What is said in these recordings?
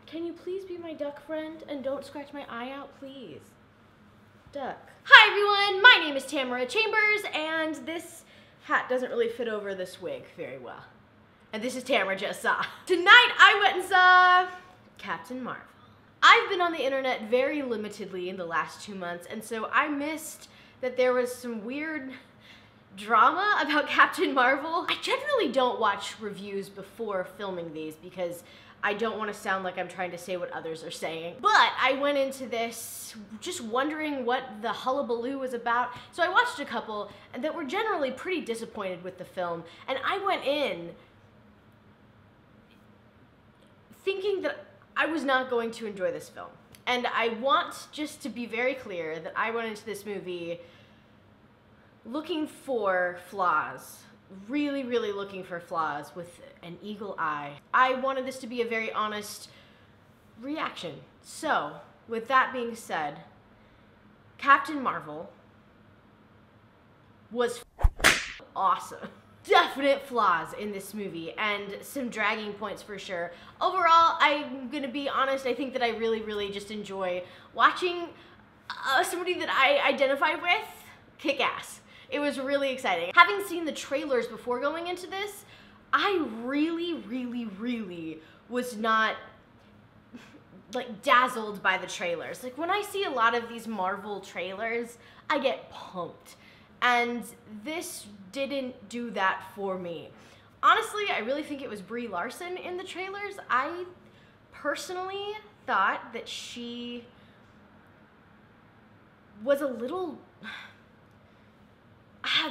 Can you please be my duck friend and don't scratch my eye out, please? Duck. Hi everyone, my name is Tamara Chambers, and this hat doesn't really fit over this wig very well. And this is Tamara Just Saw. Tonight I went and saw Captain Marvel. I've been on the internet very limitedly in the last 2 months, and so I missed that there was some weird drama about Captain Marvel. I generally don't watch reviews before filming these because I don't want to sound like I'm trying to say what others are saying. But I went into this just wondering what the hullabaloo was about. So I watched a couple that were generally pretty disappointed with the film. And I went in thinking that I was not going to enjoy this film. And I want just to be very clear that I went into this movie looking for flaws. Really looking for flaws with an eagle eye. I wanted this to be a very honest reaction. So, with that being said, Captain Marvel was awesome. Definite flaws in this movie and some dragging points for sure. Overall, I'm gonna be honest, I think that I really just enjoy watching somebody that I identify with kick ass. It was really exciting. Having seen the trailers before going into this, I really was not like dazzled by the trailers. Like when I see a lot of these Marvel trailers, I get pumped. And this didn't do that for me. Honestly, I really think it was Brie Larson in the trailers. I personally thought that she was a little,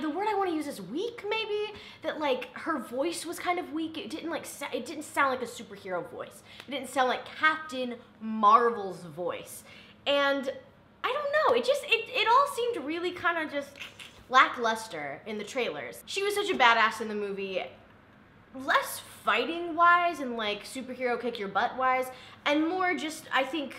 the word I want to use is weak, maybe? That like her voice was kind of weak. It didn't it didn't sound like a superhero voice. It didn't sound like Captain Marvel's voice. And I don't know, it all seemed really kind of just lackluster in the trailers. She was such a badass in the movie, less fighting wise and like superhero kick your butt wise, and more just, I think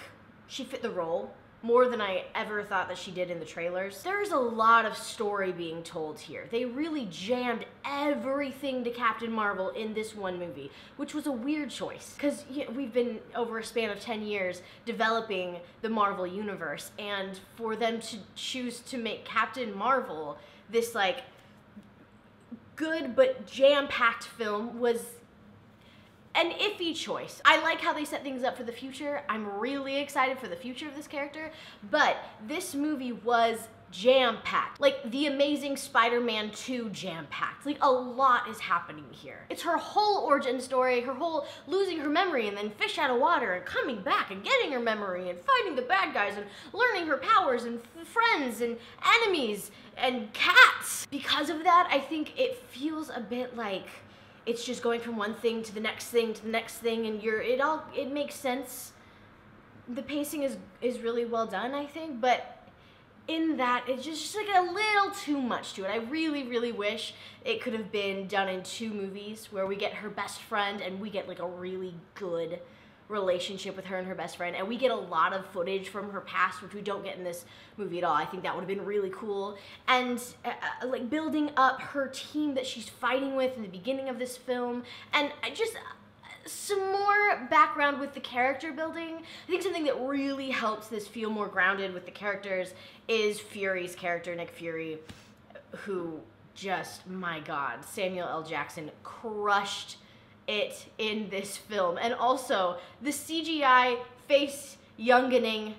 she fit the role more than I ever thought that she did in the trailers. There's a lot of story being told here. They really jammed everything to Captain Marvel in this one movie, which was a weird choice because we've been, over a span of 10 years, developing the Marvel universe, and for them to choose to make Captain Marvel this like good but jam-packed film was an iffy choice. I like how they set things up for the future. I'm really excited for the future of this character, but this movie was jam-packed. Like the Amazing Spider-Man 2 jam-packed. Like a lot is happening here. It's her whole origin story, her whole losing her memory and then fish out of water and coming back and getting her memory and fighting the bad guys and learning her powers and friends and enemies and cats. Because of that, I think it feels a bit like it's just going from one thing to the next thing to the next thing, and it makes sense. The pacing is really well done, I think, but in that, it's just like a little too much to it. I really wish it could have been done in 2 movies where we get her best friend and we get like a really good relationship with her and her best friend, and we get a lot of footage from her past, which we don't get in this movie at all. I think that would have been really cool. And like building up her team that she's fighting with in the beginning of this film, and just some more background with the character building. I think something that really helps this feel more grounded with the characters is Fury's character, Nick Fury, who just, my God, Samuel L. Jackson crushed it in this film. And also the CGI face youngening,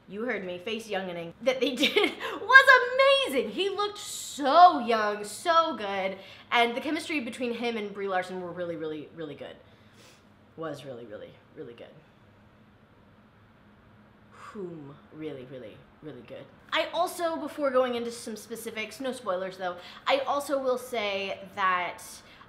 you heard me, face youngening, that they did was amazing. He looked so young, so good, and the chemistry between him and Brie Larson were really good. Was really good. Whom really good. I also, before going into some specifics, no spoilers though, I also will say that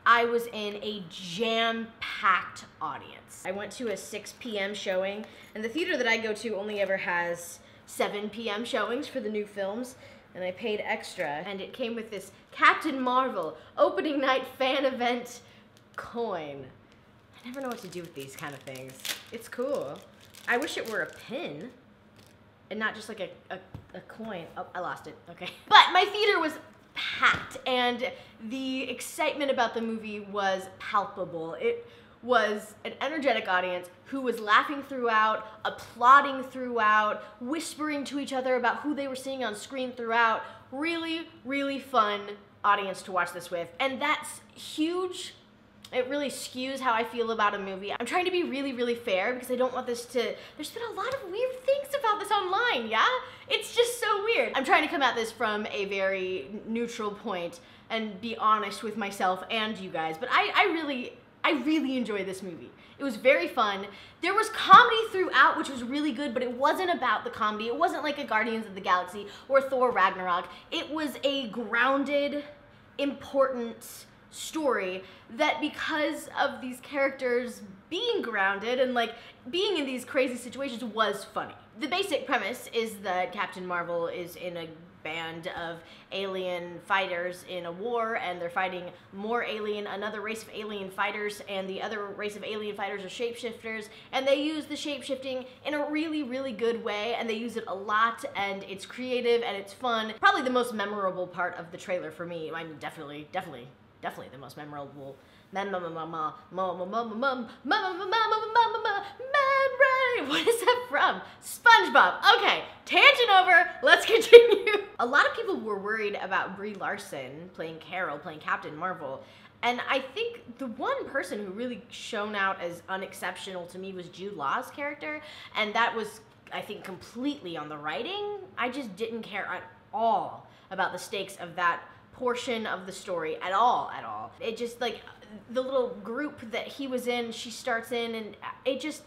I was in a jam-packed audience. I went to a 6 p.m. showing, and the theater that I go to only ever has 7 p.m. showings for the new films, and I paid extra, and it came with this Captain Marvel opening night fan event coin. I never know what to do with these kind of things. It's cool. I wish it were a pin and not just like a coin. Oh, I lost it, okay. But my theater was packed, and the excitement about the movie was palpable. It was an energetic audience who was laughing throughout, applauding throughout, whispering to each other about who they were seeing on screen throughout. Really, really fun audience to watch this with. And that's huge. It really skews how I feel about a movie. I'm trying to be really, really fair because I don't want this to... There's been a lot of weird things about this online, yeah? It's just so weird. I'm trying to come at this from a very neutral point and be honest with myself and you guys, but I really enjoyed this movie. It was very fun. There was comedy throughout, which was really good, but it wasn't about the comedy. It wasn't like a Guardians of the Galaxy or Thor Ragnarok. It was a grounded, important story that, because of these characters being grounded and like being in these crazy situations, was funny. The basic premise is that Captain Marvel is in a band of alien fighters in a war, and they're fighting another race of alien fighters, and the other race of alien fighters are shapeshifters, and they use the shapeshifting in a really, really good way, and they use it a lot, and it's creative and it's fun. Probably the most memorable part of the trailer for me. I mean, definitely the most memorable. What is that from? SpongeBob. Okay, tangent over, let's continue. A lot of people were worried about Brie Larson playing Carol, playing Captain Marvel. And I think the one person who really shone out as unexceptional to me was Jude Law's character. And that was, I think, completely on the writing. I just didn't care at all about the stakes of that portion of the story at all. It just, like, the little group that he was in, she starts in, and it just,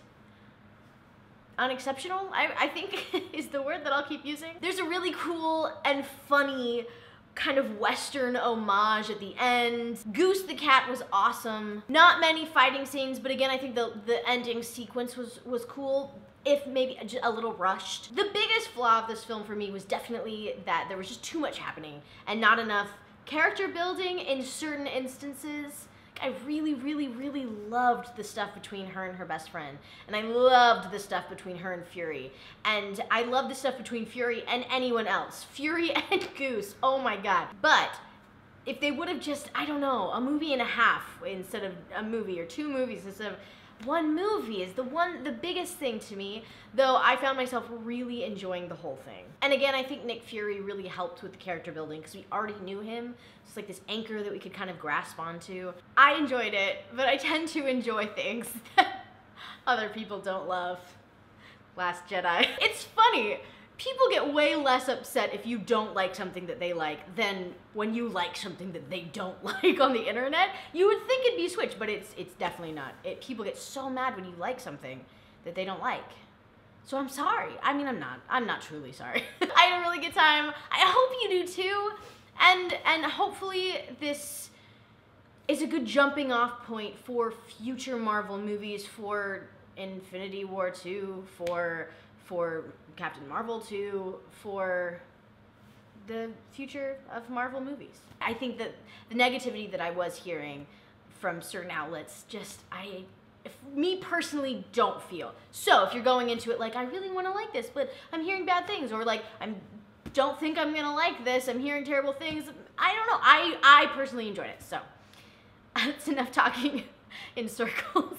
unexceptional, I think is the word that I'll keep using. There's a really cool and funny kind of Western homage at the end. Goose the cat was awesome. Not many fighting scenes, but again, I think the ending sequence was cool, if maybe a little rushed. The biggest flaw of this film for me was definitely that there was just too much happening and not enough character building in certain instances. I really, really, really loved the stuff between her and her best friend. And I loved the stuff between her and Fury. And I love the stuff between Fury and anyone else. Fury and Goose, oh my god. But if they would have just, I don't know, a movie and a half instead of a movie, or 2 movies instead of one movie, is the biggest thing to me, though I found myself really enjoying the whole thing. And again, I think Nick Fury really helped with the character building because we already knew him. It's like this anchor that we could kind of grasp onto. I enjoyed it, but I tend to enjoy things that other people don't love. Last Jedi. It's funny. People get way less upset if you don't like something that they like than when you like something that they don't like on the internet. You would think it'd be switched, but it's definitely not. People get so mad when you like something that they don't like. So I'm sorry. I mean, I'm not truly sorry. I had a really good time. I hope you do too. And hopefully this is a good jumping off point for future Marvel movies, for Infinity War 2, for Captain Marvel 2, for the future of Marvel movies. I think that the negativity that I was hearing from certain outlets, me personally don't feel. So if you're going into it like, I really want to like this, but I'm hearing bad things, or like, don't think I'm gonna like this, I'm hearing terrible things, I don't know. I personally enjoyed it, so that's enough talking in circles.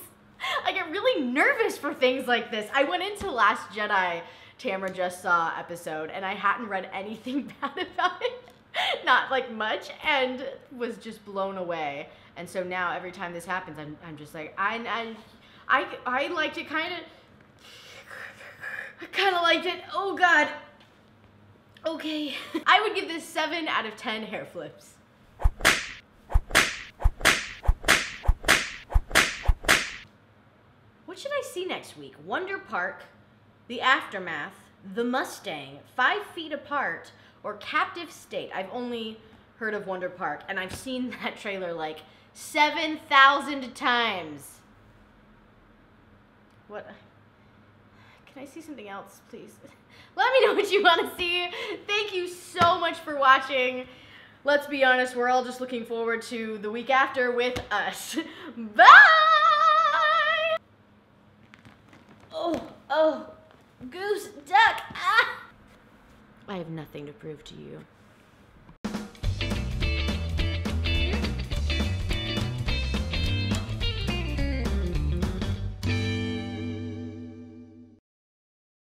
I get really nervous for things like this. I went into Last Jedi, Tamara just saw episode, and I hadn't read anything bad about it, not like much, and was just blown away. And so now every time this happens, I'm just like, I liked it, kind of liked it. Oh god. Okay. I would give this 7 out of 10 hair flips. What should I see next week? Wonder Park, The Aftermath, The Mustang, 5 Feet Apart, or Captive State. I've only heard of Wonder Park, and I've seen that trailer like 7,000 times. What? Can I see something else, please? Let me know what you want to see. Thank you so much for watching. Let's be honest, we're all just looking forward to the week after with us. Bye! Oh, goose, duck, ah! I have nothing to prove to you.